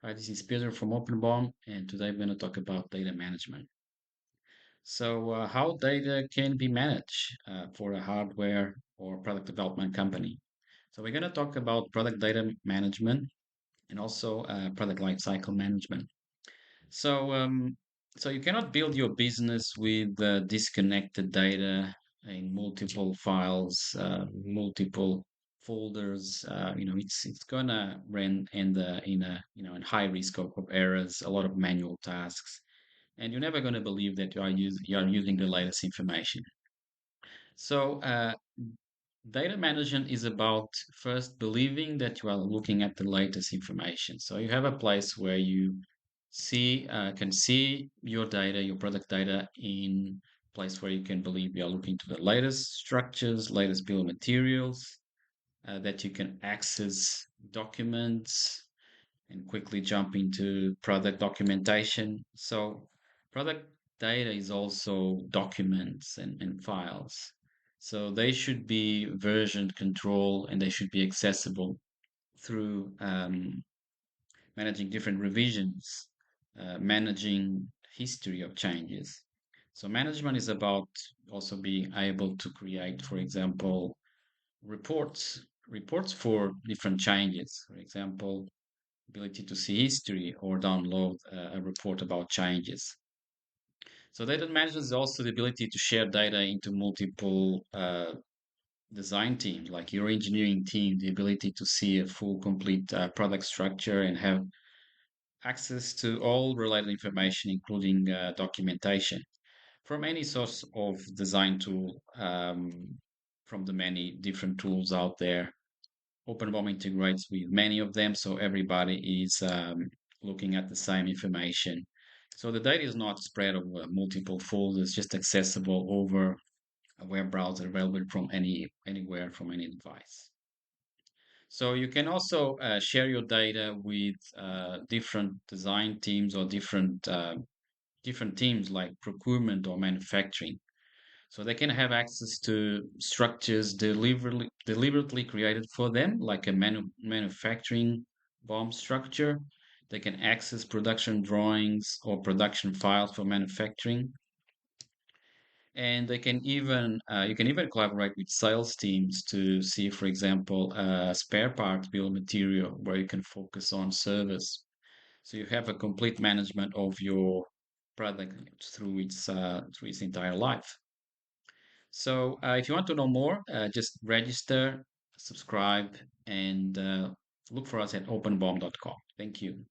Hi, this is Peter from OpenBOM, and today we're going to talk about data management. How data can be managed for a hardware or product development company. So, we're going to talk about product data management and also product lifecycle management. So, um, so you cannot build your business with disconnected data in multiple files, multiple folders. It's gonna run in high risk of errors, a lot of manual tasks, and you're never gonna believe that you are using the latest information. So, data management is about first believing that you are looking at the latest information. So you have a place where you can see your data, your product data in place where you can believe you are looking to the latest structures, latest bill of materials, that you can access documents and quickly jump into product documentation. So, product data is also documents and files. So, they should be version control and they should be accessible through managing different revisions, managing history of changes. So, management is about also being able to create, for example, reports for different changes. For example, ability to see history or download a report about changes. So data management is also the ability to share data into multiple design teams, like your engineering team, the ability to see a full, complete product structure and have access to all related information, including documentation from any source of design tool, from the many different tools out there. OpenBOM integrates with many of them, so everybody is looking at the same information. So the data is not spread over multiple folders, just accessible over a web browser available from anywhere from any device. So you can also share your data with different design teams or different teams like procurement or manufacturing. So they can have access to structures deliberately created for them, like a manufacturing bomb structure. They can access production drawings or production files for manufacturing. And you can even collaborate with sales teams to see, for example, spare parts bill of material where you can focus on service. So you have a complete management of your product through its entire life. So, if you want to know more, just register, subscribe, and look for us at openbomb.com. Thank you.